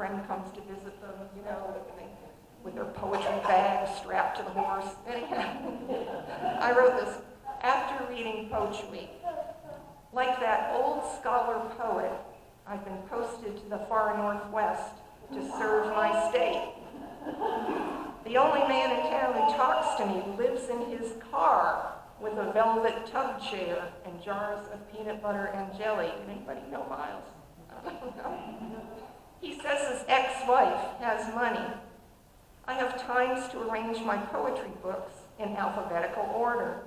friend comes to visit them, with their poetry bag strapped to the horse. Anyhow, I wrote this. After reading Poetry, like that old scholar poet, I've been posted to the far northwest to serve my state. The only man in town who talks to me lives in his car with a velvet tub chair and jars of peanut butter and jelly. Did anybody know Miles? I don't know. He says his ex-wife has money. I have times to arrange my poetry books in alphabetical order.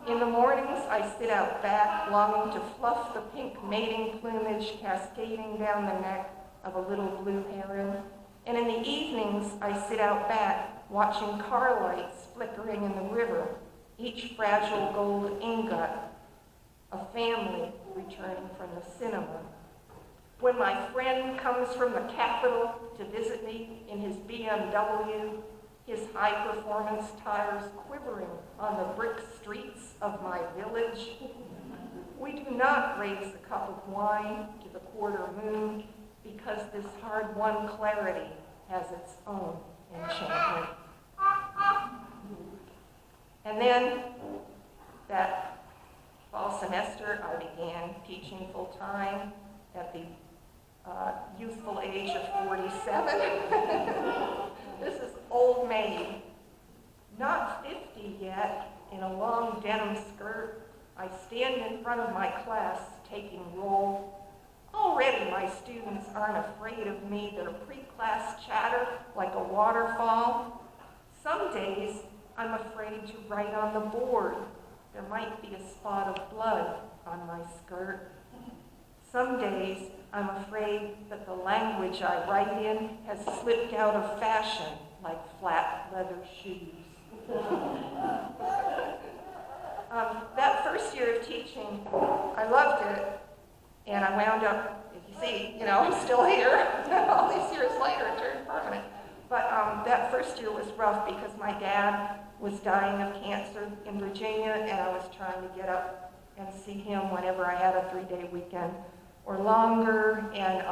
In the mornings, I sit out back, longing to fluff the pink mating plumage cascading down the neck of a little blue heron. And in the evenings, I sit out back, watching car lights flickering in the river, each fragile gold ingot, a family returning from the cinema. When my friend comes from the Capitol to visit me in his BMW, his high-performance tires quivering on the brick streets of my village, we do not raise a cup of wine to the quarter moon because this hard-won clarity has its own enchantment. And then, that fall semester, I began teaching full-time at the youthful age of 47. This is old maid, not 50 yet, in a long denim skirt. I stand in front of my class taking roll. Already my students aren't afraid of me. Their pre-class chatter like a waterfall. Some days I'm afraid to write on the board. There might be a spot of blood on my skirt. Some days I'm afraid that the language I write in has slipped out of fashion like flat leather shoes. That first year of teaching, I loved it, and I wound up, as you see, I'm still here. All these years later, it turned permanent. But that first year was rough because my dad was dying of cancer in Virginia, and I was trying to get up and see him whenever I had a 3-day weekend or longer, and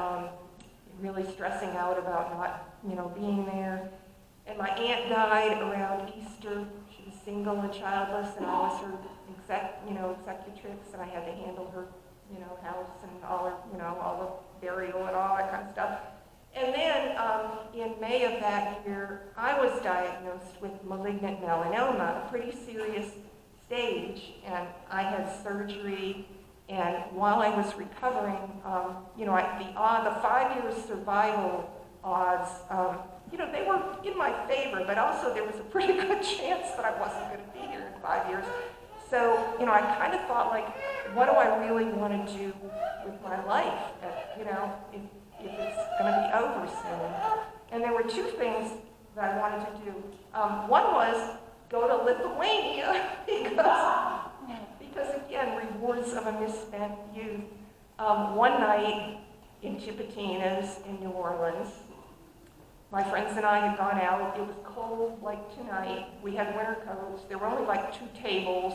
really stressing out about not, being there. And my aunt died around Easter. She was single and childless, and I was her executrix, and I had to handle her, house and all her, all the burial and all that kind of stuff. And then in May of that year, I was diagnosed with malignant melanoma, a pretty serious stage, and I had surgery. And while I was recovering, the 5-year survival odds, they were in my favor, but also there was a pretty good chance that I wasn't going to be here in 5 years. So, I kind of thought, what do I really want to do with my life, if it's going to be over soon? And there were two things that I wanted to do. One was go to Lithuania, because again, rewards of a misspent youth. One night in Chipotina's in New Orleans, my friends and I had gone out. It was cold like tonight. We had winter coats. There were only 2 tables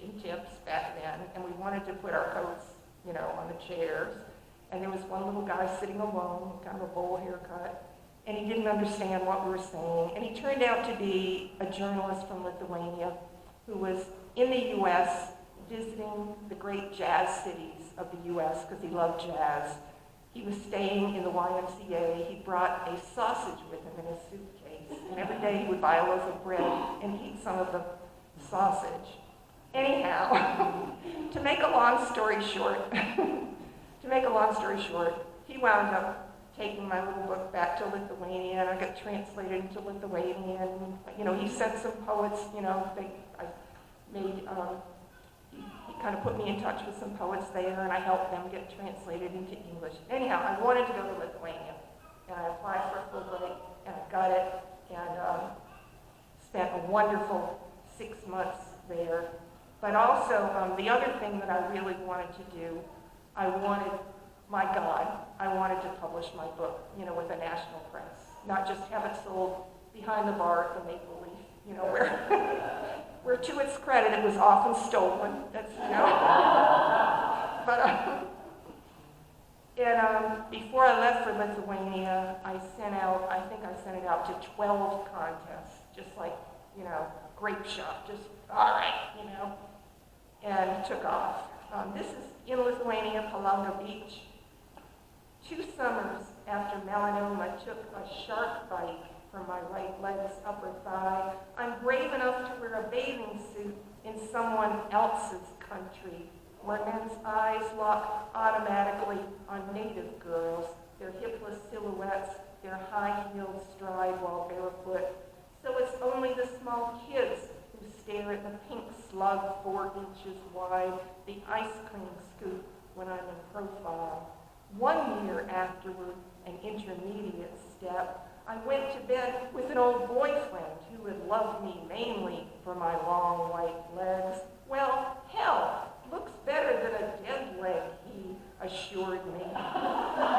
in Chips back then, and we wanted to put our coats, on the chairs. And there was one little guy sitting alone, kind of a bowl haircut, and he didn't understand what we were saying. And he turned out to be a journalist from Lithuania who was in the U.S. visiting the great jazz cities of the U.S. because he loved jazz. He was staying in the YMCA. He brought a sausage with him in his suitcase, and every day he would buy a loaf of bread and eat some of the sausage. Anyhow, to make a long story short, he wound up taking my little book back to Lithuania, and I got translated into Lithuanian. He sent some poets, he kind of put me in touch with some poets there, and I helped them get translated into English. Anyhow, I wanted to go to Lithuania, and I applied for a Fulbright, and I got it, and spent a wonderful 6 months there. But also, the other thing that I really wanted to do, I wanted to publish my book, with a national press, not just have it sold behind the bar at the Maple Leaf, where to its credit, it was often stolen. That's, But, before I left for Lithuania, out to 12 contests, just like, grape shop, just, all right, and took off. This is in Lithuania, Palanga Beach. 2 summers after melanoma took a sharp bite from my right leg's upper thigh, I'm brave enough to wear a bathing suit in someone else's country, where men's eyes lock automatically on native girls, their hipless silhouettes, their high-heeled stride while barefoot. So it's only the small kids who stare at the pink slug 4 inches wide, the ice cream scoop when I'm in profile. 1 year afterward, an intermediate step, I went to bed with an old boyfriend who had loved me mainly for my long white legs. Well, hell, looks better than a dead leg, he assured me,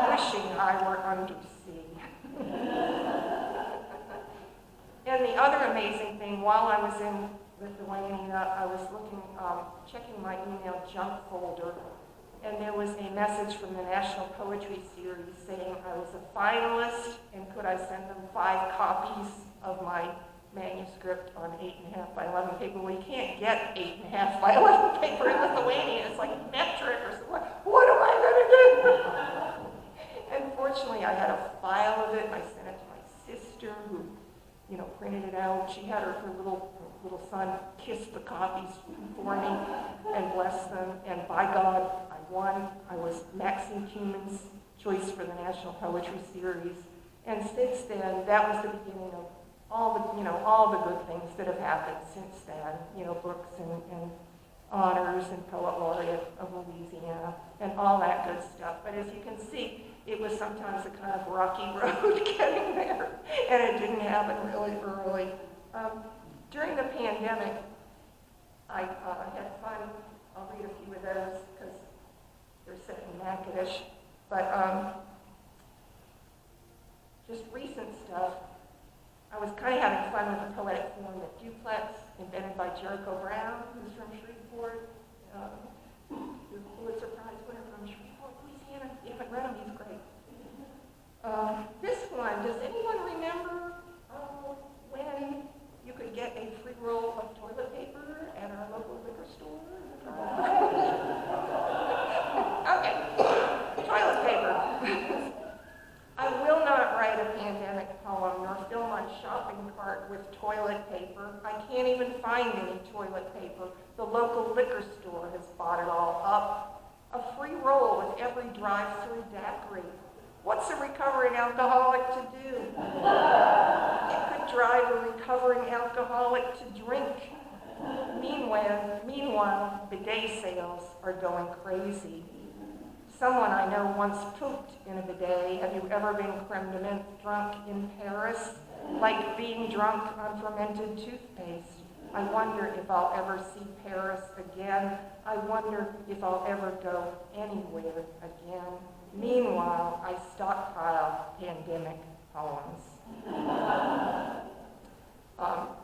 wishing I were undersea. And the other amazing thing, while I was in Lithuania, I was checking my email junk folder, and there was a message from the National Poetry Series saying I was a finalist, and could I send them 5 copies of my manuscript on 8.5 by 11 paper. Well, you can't get 8.5 by 11 paper in Lithuania. It's like metric or something. What am I going to do? And fortunately, I had a file of it, and I sent it to my sister, who, printed it out. She had her little son kiss the copies for me and bless them. And by God, I won. I was Maxine Kumin's choice for the National Poetry Series. And since then, that was the beginning of all the good things that have happened since then, books and honors and Poet Laureate of Louisiana and all that good stuff. But as you can see, it was sometimes a kind of rocky road getting there, and it didn't happen really early. During the pandemic, I had fun. I'll read a few of those because they're set in Natchitoches. But just recent stuff. I was kind of having fun with the poetic form of duplex, invented by Jericho Brown, who's from Shreveport, the Pulitzer Prize winner from Shreveport, Louisiana. If you haven't read him, he's great. This one, does anyone remember when you could get a free roll of toilet paper at our local liquor store? Okay, toilet paper. I will not write a pandemic poem nor fill my shopping cart with toilet paper. I can't even find any toilet paper. The local liquor store has bought it all up. A free roll with every drive-through daiquiri. What's a recovering alcoholic to do? It could drive a recovering alcoholic to drink. Meanwhile, bidet sales are going crazy. Someone I know once pooped in a bidet. Have you ever been creme de menthe drunk in Paris? Like being drunk on fermented toothpaste. I wonder if I'll ever see Paris again. I wonder if I'll ever go anywhere again. Meanwhile, I stockpile pandemic poems.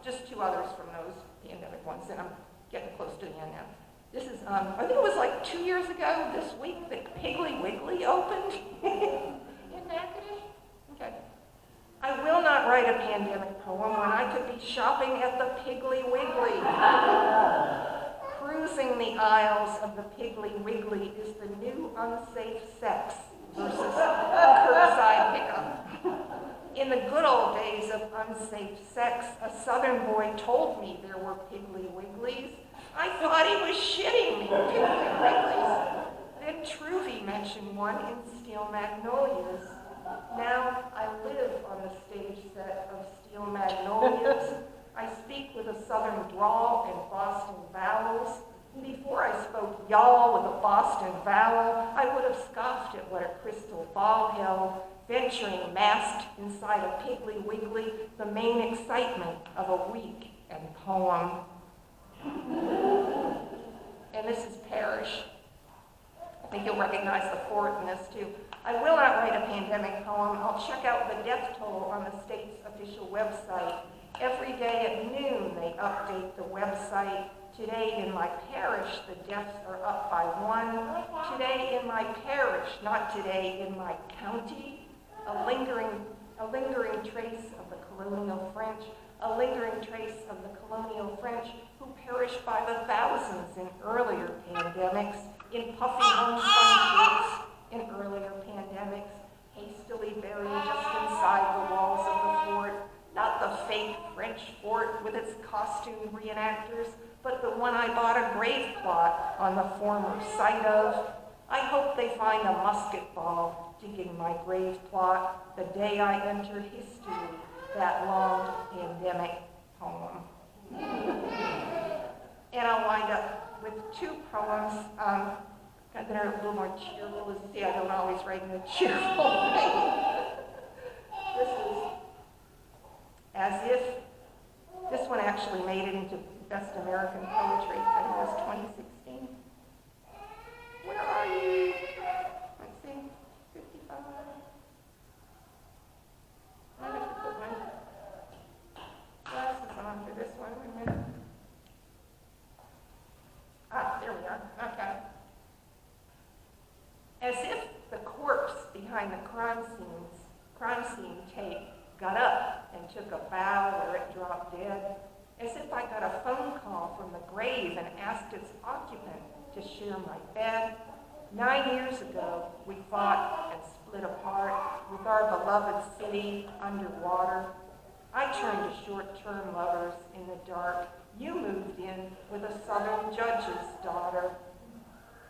Just 2 others from those pandemic ones, and I'm getting close to the end now. This is, I think it was like 2 years ago this week that Piggly Wiggly opened in Natchitoches. Okay. I will not write a pandemic poem when I could be shopping at the Piggly Wiggly. Cruising the aisles of the Piggly Wiggly is the new unsafe sex versus curbside pickup. In the good old days of unsafe sex, a southern boy told me there were Piggly Wigglies. I thought he was shitting me, Piggly Wigglies. Then Truvy mentioned one in Steel Magnolias. Now I live on the stage set of Steel Magnolias. I speak with a southern drawl and Boston vowels. Before I spoke y'all with a Boston vowel, I would have scoffed at what a crystal ball held, venturing masked inside a Piggly Wiggly, the main excitement of a week and poem. And this is Parrish. I think you'll recognize the fourth in this too. I will not write a pandemic poem. I'll check out the death toll on the state's official website. Every day at noon they update the website. Today in my parish, the deaths are up by 1. Today in my parish, not today in my county. A lingering trace of the colonial French, a lingering trace of the colonial French who perished by the thousands in earlier pandemics, in puffy homespun shirts in earlier pandemics, hastily buried just inside the walls of the fort, not the fake French fort with its costume reenactors, but the one I bought a grave plot on the former site of. I hope they find a musket ball digging my grave plot the day I enter history, that long pandemic poem. And I'll wind up with two poems that are a little more cheerful. As you see, I don't always write in a cheerful way. This is As If. This one actually made it into Best American Poetry. I think it was 2016. Where are you? Let's see, 55. I have to put my glasses on for this one. Wait a minute. There we are. Okay. As if the corpse behind the crime scene tape got up and took a bow where it dropped dead. As if I got a phone call from the grave and asked its occupant to share my bed. 9 years ago, we fought and split apart with our beloved city underwater. I turned to short-term lovers in the dark. You moved in with a southern judge's daughter.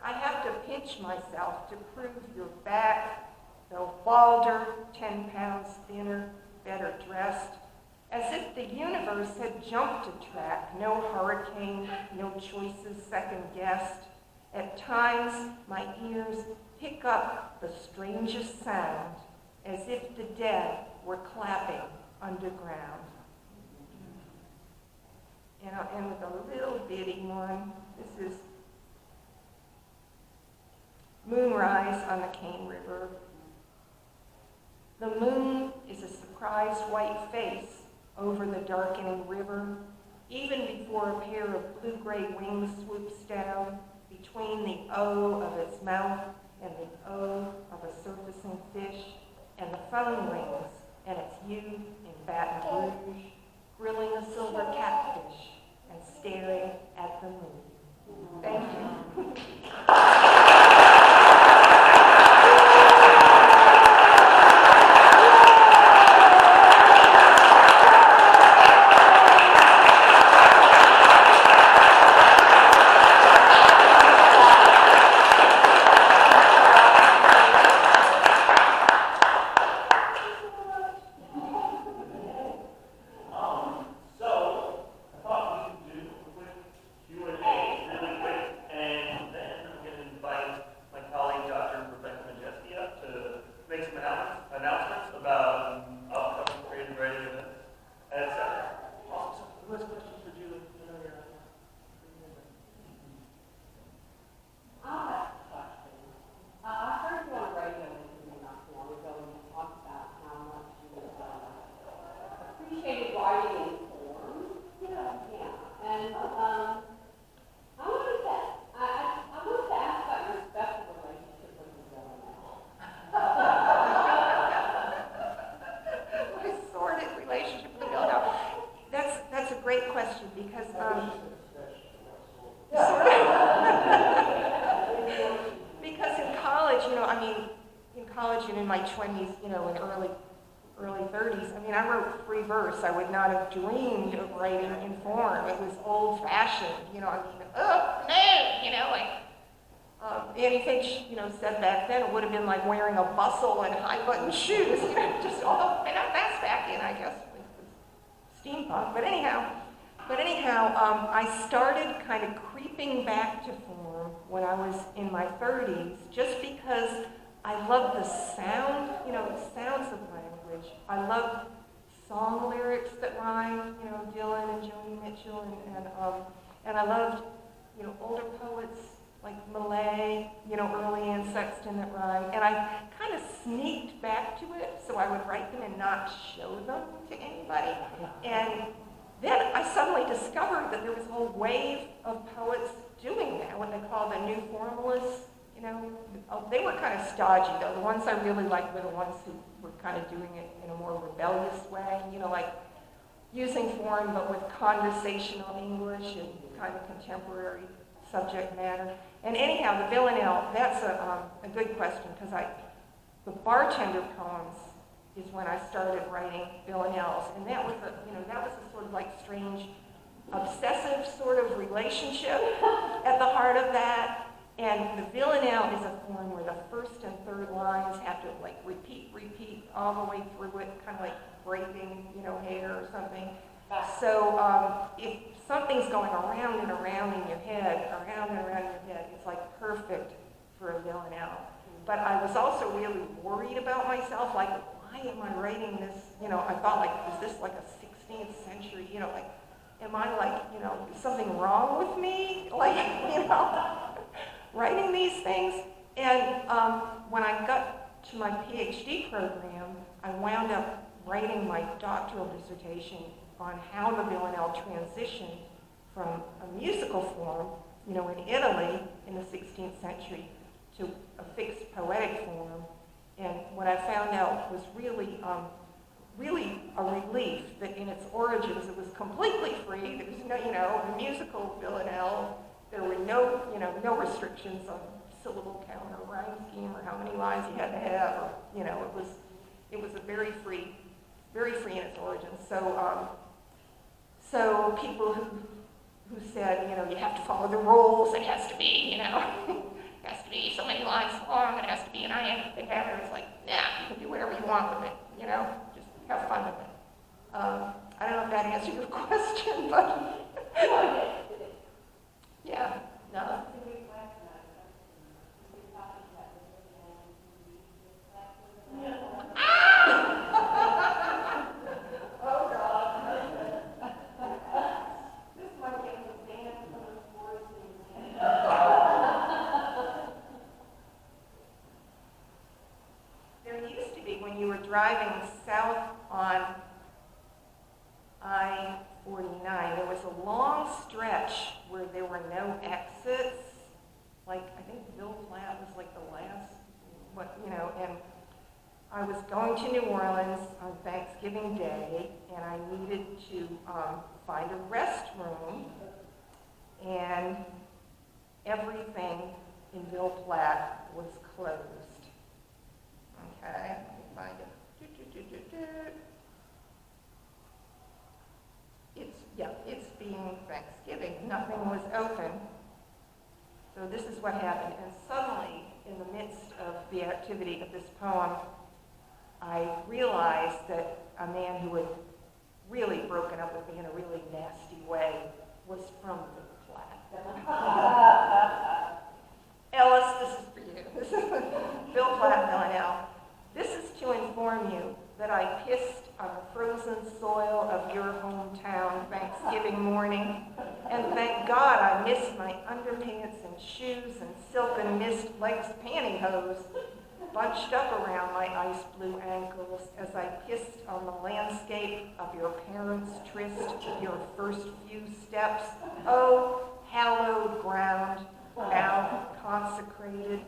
I have to pinch myself to prove you're back, though balder, 10 pounds thinner, better dressed, as if the universe had jumped a track, no hurricane, no choices second-guessed. At times, my ears pick up the strangest sound, as if the dead were clapping underground. And I'll end with a little bitty one. This is Moonrise on the Kane River. The moon is a surprised white face over the darkening river, even before a pair of blue-gray wings swoops down between the O of its mouth and the O of a surfacing fish, and the phone rings, and it's you in Baton Rouge, grilling a silver catfish and staring at the moon. Thank you. I would not have dreamed of writing in form. It was old-fashioned, Annie Finch, said back then it would have been like wearing a bustle and high-button shoes, just all, and that's back in, I guess, it was steampunk. But anyhow, I started kind of creeping back to form when I was in my 30s, just because I love the sound, the sounds of language. I love song lyrics that rhyme, Dylan and Joni Mitchell, and I loved, older poets like Millay, early Anne Sexton that rhyme, and I kind of sneaked back to it so I would write them and not show them to anybody. And then I suddenly discovered that there was a whole wave of poets doing that, what they call the new formalists, you know, they were kind of stodgy though. The ones I really liked were the ones who were kind of doing it in a more rebellious way, you know, like using form but with conversational English and kind of contemporary subject matter. And anyhow, the villanelle, that's a good question because the bartender poems is when I started writing villanelles, and that was a sort of like strange, obsessive sort of relationship at the heart of that. And the villanelle is a form where the first and third lines have to like repeat all the way through it, kind of like braiding, you know, hair or something. So if something's going around and around in your head, it's like perfect for a villanelle. But I was also really worried about myself, like, why am I writing this? You know, I thought, like, is this like a 16th century, you know, like, am I like, you know, is something wrong with me? Like, you know, writing these things. And when I got to my PhD program, I wound up writing my doctoral dissertation on how the villanelle transitioned from a musical form, you know, in Italy in the 16th century to a fixed poetic form. And what I found out was really a relief that in its origins it was completely free. There was no, you know, the musical villanelle. There were no restrictions on syllable count or rhyme scheme or how many lines you had to have, or, you know, it was a very free in its origins. So people who said, you know, you have to follow the rules. It has to be, you know, it has to be so many lines long. It has to be an iambic pattern. It's like, nah, you can do whatever you want with it. You know, just have fun with it. I don't know if that answered your question, but yeah, no. Driving south on I-49, there was a long stretch where there were no exits. Like, I think Bill Platt was like the last, and I was going to New Orleans on Thanksgiving Day, and I needed to find a restroom, and everything in Bill Platt was closed. Okay, let me find it. It's being Thanksgiving. Nothing was open. So this is what happened. And suddenly, in the midst of the activity of this poem, I realized that a man who had really broken up with me in a really nasty way was from the Platte. Ellis, this is for you. This is Bill Platt, Villanelle. This is to inform you that I pissed on the frozen soil of your hometown Thanksgiving morning, and thank God I missed my underpants and shoes and silken mist legs pantyhose bunched up around my ice blue ankles as I pissed on the landscape of your parents' tryst, your first few steps. Oh, hallowed ground, now consecrated.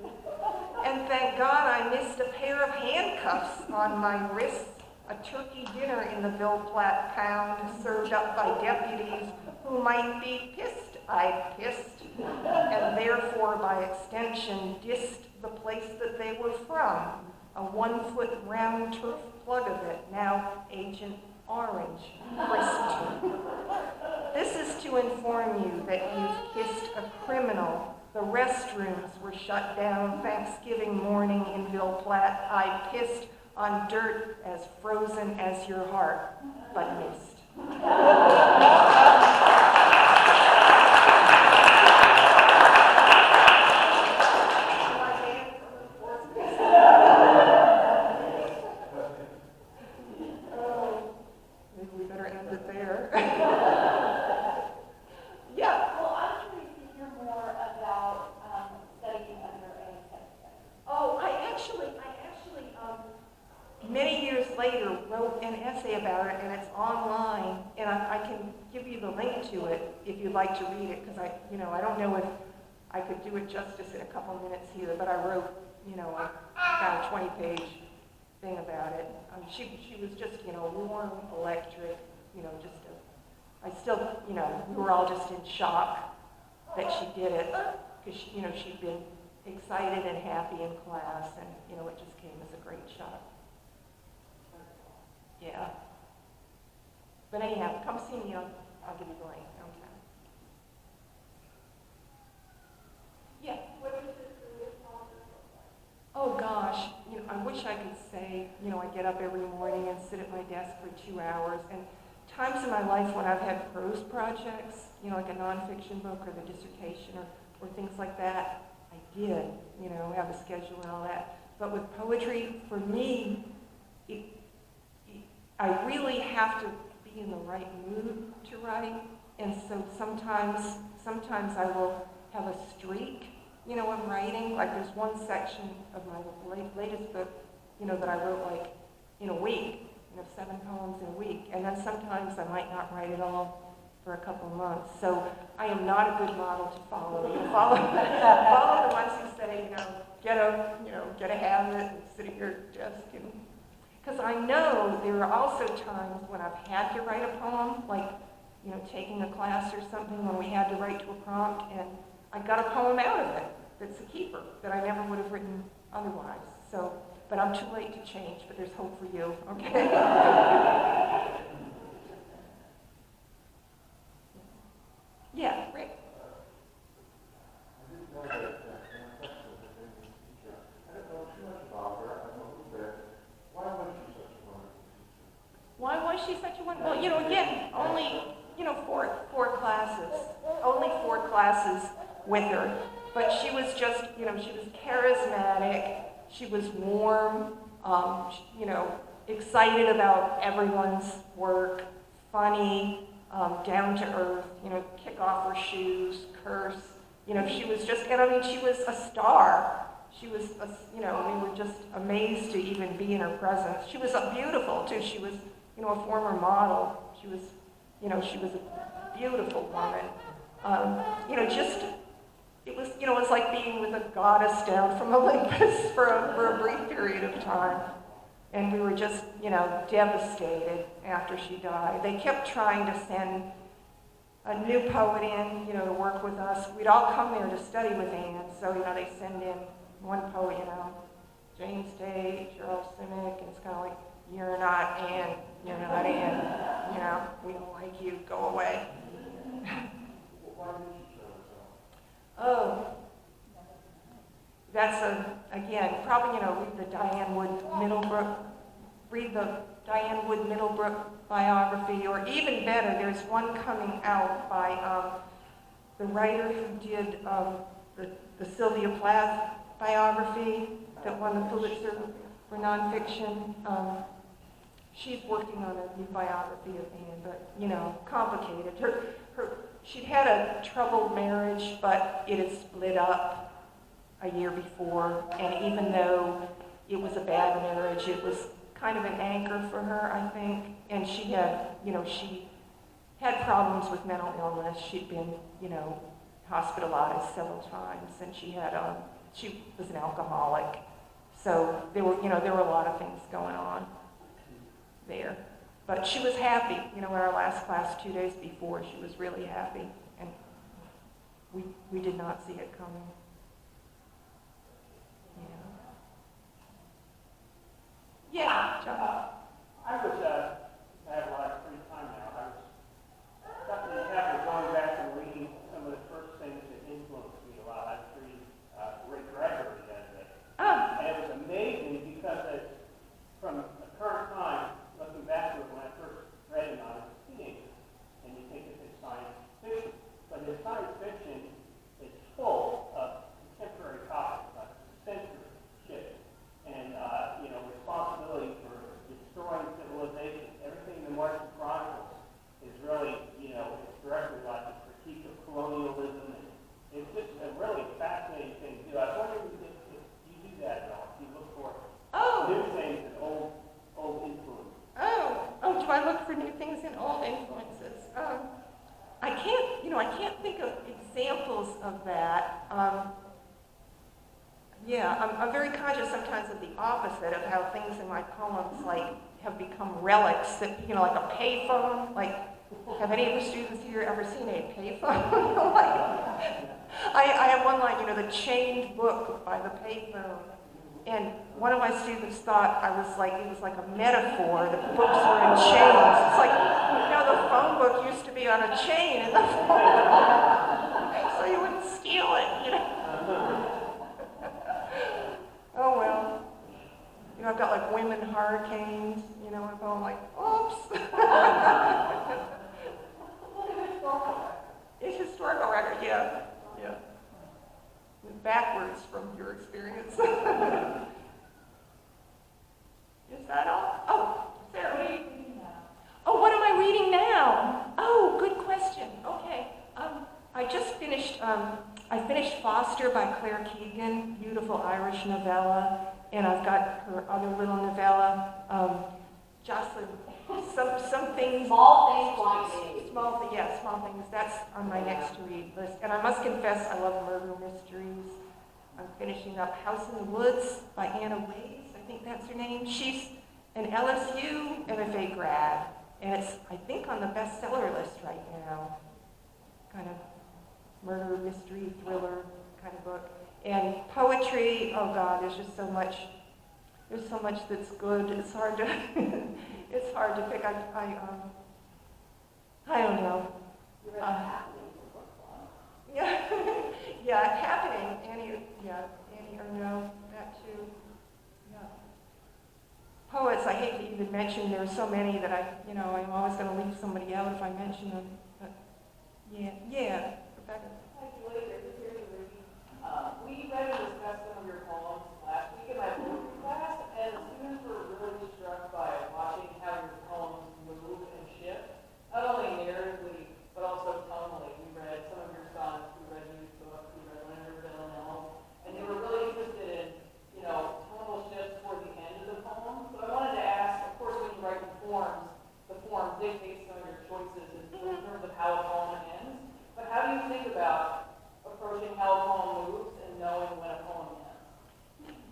And thank God I missed a pair of handcuffs on my wrists, a turkey dinner in the Bill Platt pound served up by deputies who might be pissed I pissed, and therefore by extension dissed the place that they were from, a 1-foot round turf plug of it, now Agent Orange, crisped. This is to inform you that you've kissed a criminal. The restrooms were shut down Thanksgiving morning in Bill Platt. I pissed on dirt as frozen as your heart, but missed. Maybe we better end it there. Yeah. Well, I'm curious to hear more about studying under anesthesia. Oh, I actually, many years later wrote an essay about it, and it's online, and I can give you the link to it if you'd like to read it, because I don't know if I could do it justice in a couple minutes here, but I wrote, about a 20-page thing about it. She was just, warm, electric, I still, we were all just in shock that she did it, because, she'd been excited and happy in class, and, it just came as a great shock. Yeah. But anyhow, come see me, I'll give you the link. Okay. Yeah. What is this career calendar look like? Oh gosh, I wish I could say, I get up every morning and sit at my desk for 2 hours. And times in my life when I've had prose projects, like a nonfiction book or the dissertation or things like that, I did, have a schedule and all that. But with poetry, for me, I really have to be in the right mood to write. And so sometimes I will have a streak, of writing. Like there's one section of my latest book, that I wrote like in a week, 7 poems in a week. And then sometimes I might not write at all for a couple of months. So I am not a good model to follow. Follow the ones who say, get a habit and sit at your desk. Because I know there are also times when I've had to write a poem, like, taking a class or something when we had to write to a prompt, and I got a poem out of it that's a keeper that I never would have written otherwise. So, but I'm too late to change, but there's hope for you, okay? Yeah, Rick. I didn't know that manifesto was a famous teacher. I didn't know too much about her. I know a little bit. Why was she such a wonderful teacher? Why was she such a wonderful? Well, again, only, four classes. Only 4 classes with her. But she was just, she was charismatic. She was warm, excited about everyone's work, funny, down to earth, kick off her shoes, curse. She was just, and she was a star. She was, we were just amazed to even be in her presence. She was beautiful, too. She was, a former model. She was, she was a beautiful woman. It was like being with a goddess down from Olympus for a brief period of time. And we were just, devastated after she died. They kept trying to send a new poet in, to work with us. We'd all come there to study with Anne, so, they send in one poet, James Day, Charles Simic, and it's kind of like, you're not Anne, you're not Anne, we don't like you, go away. Why did she show herself? Oh, that's again, probably, read the Diane Wood Middlebrook biography, or even better, there's one coming out by the writer who did the Sylvia Plath biography that won the Pulitzer for nonfiction. She's working on a new biography of Anne, but, complicated. She'd had a troubled marriage, but it had split up a year before, and even though it was a bad marriage, it was kind of an anchor for her, I think. And she had, she had problems with mental illness. She'd been, hospitalized several times, and she was an alcoholic. So there were a lot of things going on there. But she was happy, in our last class 2 days before, she was really happy, and we did not see it coming. Yeah, John. I have a lot of free time now. I was got the habit of going back and reading some of the first things that influenced me a lot. I was reading Rick Gregory the other day. Oh, And it was amazing because from a current time, looking backward when I first read him, I was a teenager. And you think of his science fiction. But his science fiction is full of contemporary topics like censorship and responsibility for the opposite of how things in my poems like have become relics that, like a payphone. Like, have any of the students here ever seen a payphone? Like, I have one line, the chained book by the payphone. And one of my students thought it was like a metaphor, that books were in chains. It's like, the phone book used to be on a chain in the so you wouldn't steal it, Oh well. I've got like women hurricanes, and I'm going like, oops. It's historical record, yeah. Backwards from your experience. Is that all? Oh, Sarah. What are you reading now? Oh, what am I reading now? Oh, good question. Okay. I just finished, I finished Foster by Claire Keegan, beautiful Irish novella, and I've got her other little novella, Jocelyn, some things. Small things like these. Small things. That's on my next to read list. And I must confess, I love murder mysteries. I'm finishing up House in the Woods by Anna Ways. I think that's her name. She's an LSU MFA grad, and it's, I think, on the bestseller list right now. Kind of murder mystery thriller kind of book. And poetry, oh God, there's just so much. There's so much that's good. It's hard to it's hard to pick. I don't know. Yeah, Happening. Annie Ernaux, that too. Yeah. Poets, I hate to even mention. There's so many that I'm always going to leave somebody out if I mention them. But yeah, Rebecca. Hi, Julie. Here's the reading. We read and discussed some of your poems last week in my poetry class, and the students were really struck by watching how your poems move and shift, not only narratively, but also tonally. We read some of your sonnets, we read your book, we read Leonard Villanelle, and they were really interested in, tonal shifts toward the end of the poem. So I wanted to ask, of course, when you write the form dictates some of your choices in terms of how a poem ends. But how do you think about approaching how a poem moves and knowing when a poem ends?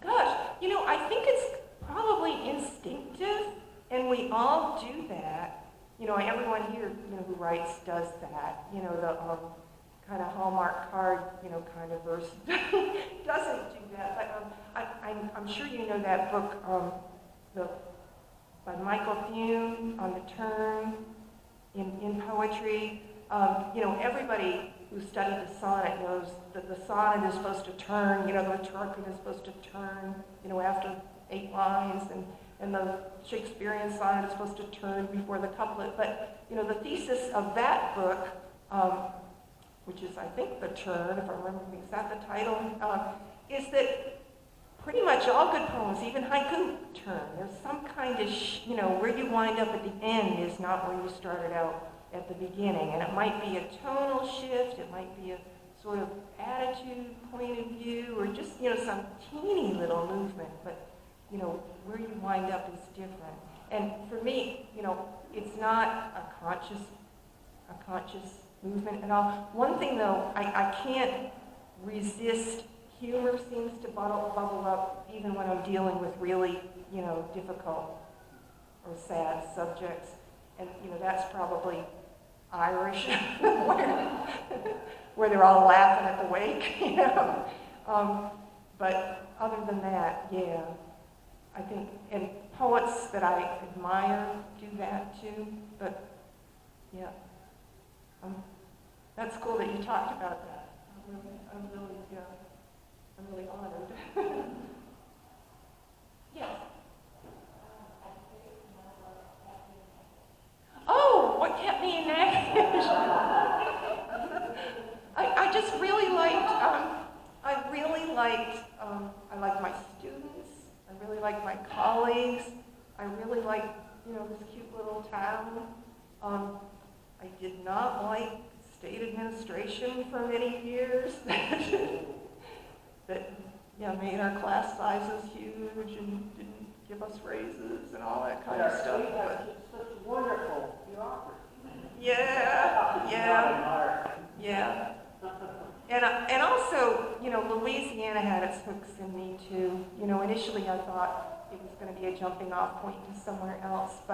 Gosh, I think it's probably instinctive, and we all do that. Everyone here, who writes does that. The kind of Hallmark card, kind of verse doesn't do that. But I'm sure you know that book, by Michael Thune on the turn in poetry. Everybody who studied the sonnet knows that the sonnet is supposed to turn, the Petrarchan is supposed to turn, after 8 lines, and the Shakespearean sonnet is supposed to turn before the couplet. But, the thesis of that book, which is, I think, The Turn, if I remember, is that the title, is that pretty much all good poems, even haiku, turn. There's some kind of, where you wind up at the end is not where you started out at the beginning. And it might be a tonal shift, it might be a sort of attitude, point of view, or just, some teeny little movement, but, where you wind up is different. And for me, it's not a conscious movement at all. One thing, though, I can't resist. Humor seems to bubble up even when I'm dealing with really, difficult or sad subjects. And, that's probably Irish, where they're all laughing at the wake, But other than that, yeah, I think, and poets that I admire do that too. But, yeah, that's cool that you talked about that. I'm really honored. Yes. Oh, what kept me in navigation? I just really liked, I liked my students. I really liked my colleagues. I really liked, this cute little town. I did not like state administration for many years. That made our class sizes huge and didn't give us raises and all that kind of stuff. We have such wonderful bureaucracy. Yeah. And also, Louisiana had its hooks in me too. Initially I thought, it was going to be a jumping off point to somewhere else. But